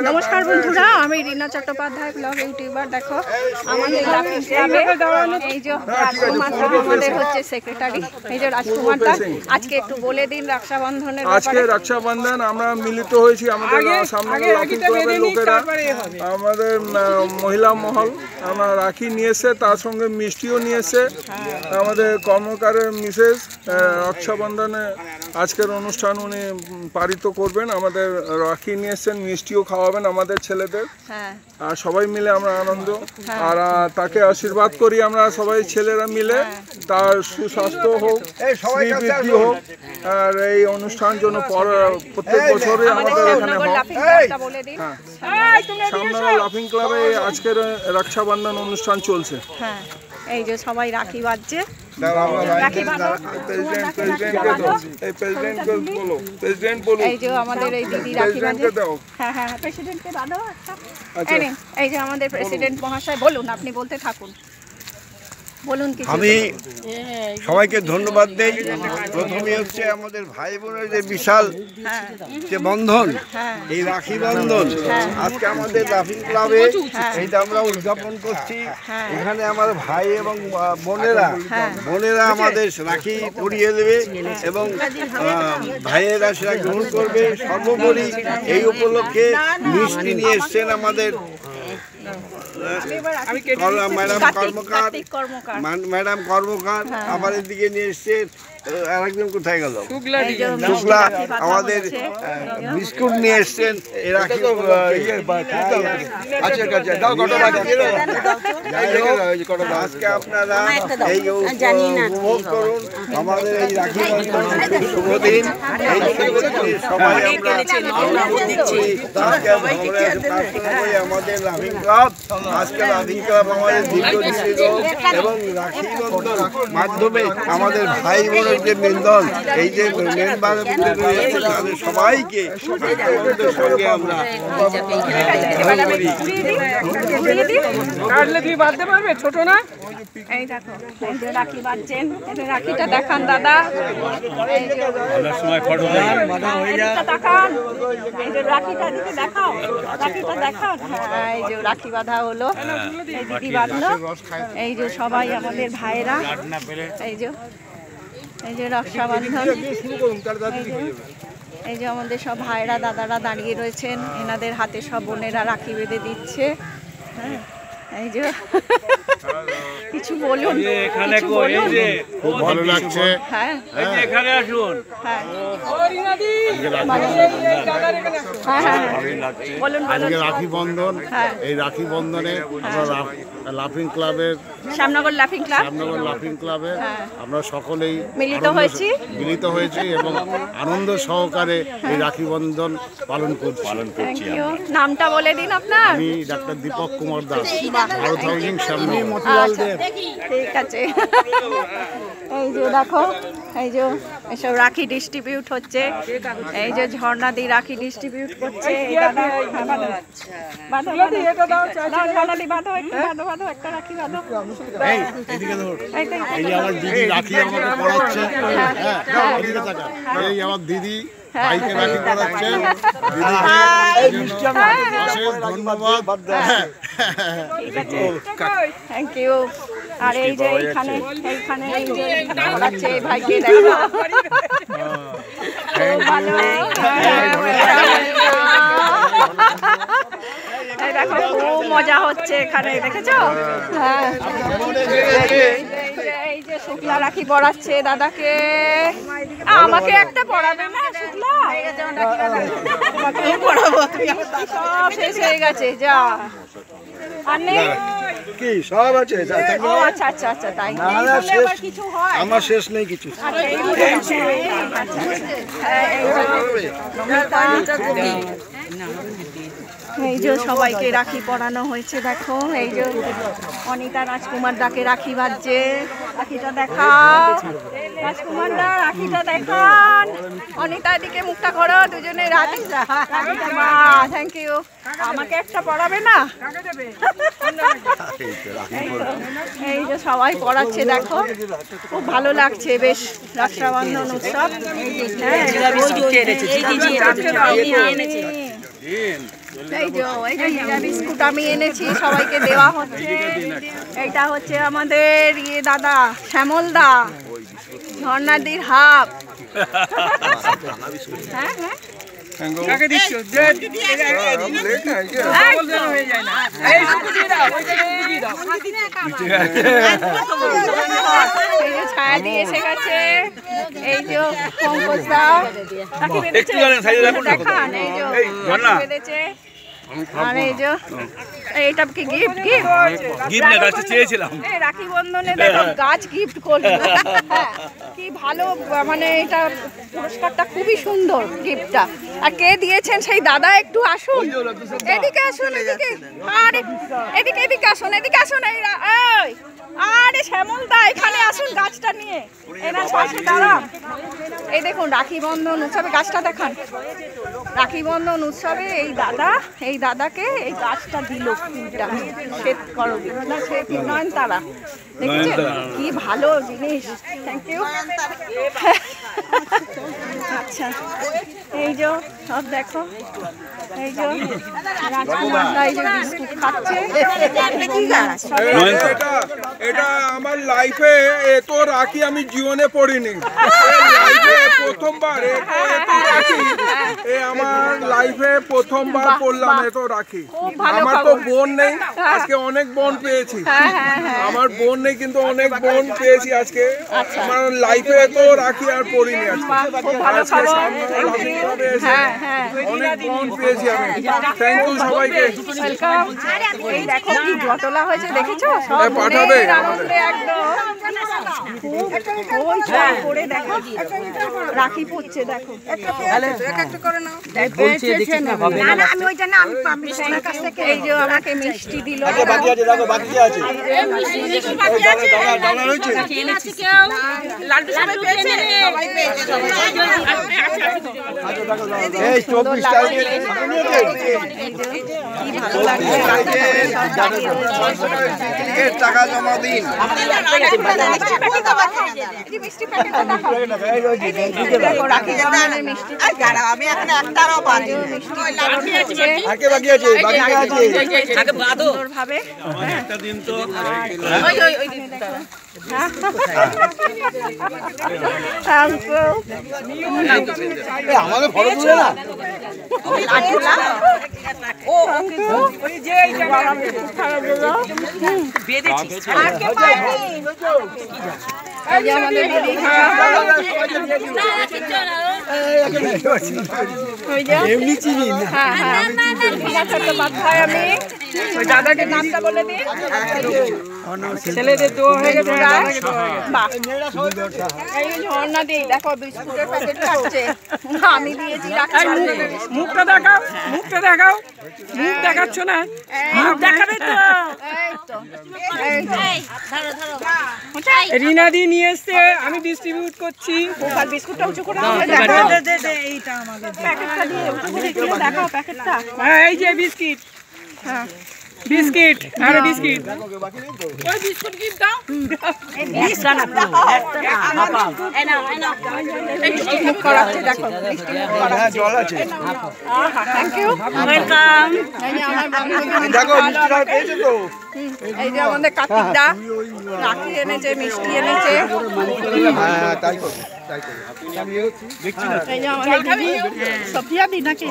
नमस्कार बंधुरा Reena Chattopadhyay blog YouTuber देखो राजकुमार सेक्रेटारी राजकुमार दा आज के एकटू बोले दिन रक्षाबंधन आज के रक्षाबंधन আমরা মিলিত হয়েছি আমাদের সামনে লাফিং ক্লাবের লোকেরা আমাদের মহিলা মহল আমরা রাখি নিয়ে এসে তার সঙ্গে মিষ্টিও নিয়ে এসে আমাদের কর্মকারের মিসেস রক্ষাবন্ধনে আজকের অনুষ্ঠান উনি পালিত করবেন আমাদের রাখি নিয়ে এসেছেন মিষ্টিও খাওয়াবেন আমাদের ছেলেদের আর সবাই মিলে আমরা আনন্দ আর তাকে আশীর্বাদ করি আমরা সবাই ছেলেরা মিলে তার সুস্বাস্থ্য হোক শ্রীবৃদ্ধি হোক আর এই অনুষ্ঠান জন্য প্রত্যেক বছরই আমাদের এখানে হয় সামনে লাফিং ক্লাবে আজকের রক্ষাবন্ধন অনুষ্ঠান চলছে এই যে সবাই রাখি বাজছে এই যে আমাদের এই দিদি রাখি বাঁধে হ্যাঁ হ্যাঁ প্রেসিডেন্টকে দাও এই যে আমাদের প্রেসিডেন্ট মহাশয় বলুন আপনি বলতে থাকুন বলুন কিছু আমি সবাইকে ধন্যবাদ দেই প্রথমে হচ্ছে আমাদের ভাই বোনের যে বিশাল যে বন্ধন এই রাখি বন্ধন আজকে আমাদের লাফিং ক্লাবে এইটা আমরা উদযাপন করছি এখানে আমার ভাই এবং বোনেরা আমাদের রাখি পরিয়ে দেবে এবং ভাইয়েরা সেটা গ্রহণ করবে সর্বোপরি এই উপলক্ষে মিষ্টি নিয়ে এসছেন আমাদের ম্যাডাম কর্মকার আমাদের দিকে নিয়ে এসছে আরেকজন কোথায় গেল শুক্লা আমাদের বিস্কুট নিয়ে এসছেন আজকে আপনারা এই উপভোগ করুন আমাদের এই রাখি বন্ধনের শুভ দিন সবাই আমাদের লাফিং ক্লাব আজকে লাফিং ক্লাব আমাদের দীর্ঘদিনের এবং রাখি বন্ধন মাধ্যমে আমাদের ভাই বোনের যে মেলদল এই যে মেম্বার রয়েছে তাদের সবাইকে সঙ্গে আমরা ছোট না এই দেখো এই যে রাখি বাজছেন এটা রাখিটা দেখান দাদা এই যে দেখান এই যে রাখিটা দিকে দেখাও রাখিটা দেখান এই যে রাখি বাঁধা হলো এই দিদি বাঁধলো এই যে সবাই আমাদের ভাইরা এই যে রক্ষাবন্ধন এই যে আমাদের সব ভাইরা দাদারা দাঁড়িয়ে রয়েছেন এনাদের হাতে সব বোনেরা রাখি বেঁধে দিচ্ছে এই যে কিছু বলুন খুব ভালো লাগছে এখানে আসুন আজকে রাখি বন্ধন এই রাখি বন্ধনে আমরা লাফিং ক্লাবের শ্যামনগর লাফিং ক্লাবে আমরা সকলেই মিলিত হয়েছি এবং আনন্দ সহকারে এই রাখি বন্ধন পালন করছি নামটা বলে দিন আপনার আমি ডাক্তার দীপক কুমার দাস ভারত হাউজিং সামনে ঠিক আছে এই যে দেখো এই যে এসব রাখি ডিস্ট্রিবিউট হচ্ছে এই যে ঝর্ণা দি রাখি ডিস্ট্রিবিউট করছে একটা রাখি বাঁধো আমার দিদি রাখি আমাকে পড়াচ্ছে এই আমার দিদি ভাইকে রাখি পড়াচ্ছে ধন্যবাদ থ্যাংক ইউ আর এই যে এইখানে এই যে পড়াচ্ছে ভাইকে দেখো দেখো খুব মজা হচ্ছে এখানে দেখেছো এই যে শুক্লা রাখি পড়াচ্ছে দাদাকে আমাকে একটা পড়াবে না শুক্লা সব শেষ হয়ে গেছে যা আর নেই কি সব আছে আচ্ছা আচ্ছা আচ্ছা তাই আমার শেষ নেই কিছু এই যে সবাইকে রাখি পরানো হয়েছে দেখো এই যে অনিতা রাজকুমার দাকে রাখি বাজছে রাখিটা দেখাও রাজকুমারদা, রাখিটা দেখান। অনিতা দিকে মুখটা করো, দুজনে রাখিটা। Thank you. আমাকে একটা পড়াবে না? এই যে সবাই পড়াচ্ছে, দেখো খুব ভালো লাগছে, বেশ রক্ষাবন্ধন উৎসব। এই যে জিরা বিস্কুট আমি এনেছি, সবাইকে দেওয়া হচ্ছে। এইটা হচ্ছে আমাদের দাদা শ্যামলদা, ঝর্ণাদির হাফ। হ্যাঁ হ্যাঁ ছায়া দিয়ে এসে গেছে। এই যে পঙ্কজ দা দেখান, এই যে বেঁধেছে। আর এই যে এইটা কি গিফট? গিফট চেয়েছিলাম, রাখি বন্ধনে দেখো গাছ গিফট করলো। কি ভালো, মানে এটা পুরস্কারটা খুবই সুন্দর, গিফটটা। আর কে দিয়েছেন সেই দাদা একটু আসুন, এদিকে আসুন, এদিকে। আরে এদিকে এদিকে আসুন, এদিকে আসুন। আরে শ্যামল দা এখানে আসুন গাছটা নিয়ে, এনার পাশে দাঁড়ান। এই দেখুন রাখি বন্ধন উৎসবে গাছটা দেখান। রাখি বন্ধন উৎসবে এই দাদাকে এই গাছটা দিল, ফুলটা শ্বেত করবি না, শ্বেত নয়নতারা। দেখেছেন কি ভালো জিনিস। Thank you. আচ্ছা এই যে সব দেখো, এই যে রাজকুমারদা এই যে বিস্কুট খাচ্ছে। এটা আমার লাইফে এত রাখি আমি জীবনে পড়িনি, প্রথমবার রাখি। আমার লাইফে প্রথমবার পড়লাম এত রাখি। আমার তো বোন নেই, আজকে অনেক বোন পেয়েছি। আমার বোন নেই কিন্তু অনেক বোন পেয়েছি আজকে। আমার লাইফে এত রাখি আর পড়িনি আজকে। অনেক বোন পেয়েছি আমি। থ্যাংক ইউ সবাইকে। এই দেখো কি জটলা হয়েছে, দেখেছো? পাঠাবে রাখি পড়ছে, দেখো। এই যে আমাকে মিষ্টি দিল। টাকা জমা দিন। আমি এখন একটারও পারি ভাবে একটা দিন তো আমাদের ফটো তুলে না। এমনি চিনি না। আমি ওই দাদাকে নামটা বলে দিই। ছেলেদের তো হয়ে গেছে। এই ঝর্ণা দিই, দেখো বিস্কুটের প্যাকেট খাচ্ছে। আমি দিয়েছি। মুখটা দেখাও, মুখটা দেখাও। মুখ দেখাচ্ছ না, মুখ দেখাবে তো। রিনাদি নিয়ে এসছে, আমি ডিস্ট্রিবিউট করছি। বিস্কুটটা উঁচু করে এইটা আমাদের প্যাকেটটা দিয়ে উঁচু করে দেখাও প্যাকেটটা। এই যে বিস্কিট, হ্যাঁ বিস্কিট, আরে বিস্কিট। ওই বিস্কুট কি দাও? এই বিস্কুট দাও। এই নাও, এই নাও। এই মুখ করাচ্ছে, দেখো। হ্যাঁ জল আছে। Thank you, welcome. এই যে আমার বান্ধবী দেখো মিষ্টিটা পেয়েছো তো। এই যে আমাদের কার্তিকদা রাখি এনেছে, মিষ্টি এনেছে। হ্যাঁ তাই তো, তাই তো। এই যে আমাদের দিদি সফিয়া দি নাকি?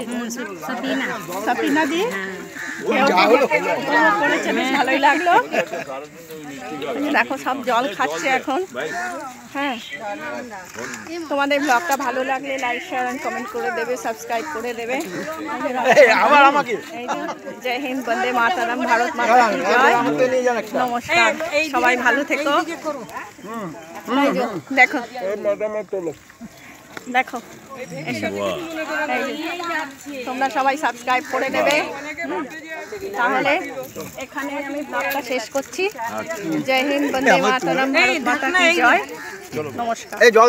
সাফিনা দি করেছে, বেশ ভালোই লাগলো। দেখো সব জল খাচ্ছে এখন। হ্যাঁ, তোমাদের ব্লগটা ভালো লাগলে লাইক শেয়ার এন্ড কমেন্ট করে দেবে, সাবস্ক্রাইব করে দেবে। আবার আমাকে এই যে জয় হিন্দ, বন্দে মাতরম, ভারত মাতা কি জয়। নমস্কার, সবাই ভালো থেকো। এই যে দেখো, দেখো এসো। তোমরা সবাই সাবস্ক্রাইব করে নেবে। তাহলে এখানে আমি ব্লগটা শেষ করছি। জয় হিন্দ, বন্দে মাতরম, ভারত মাতা কি জয়, নমস্কার।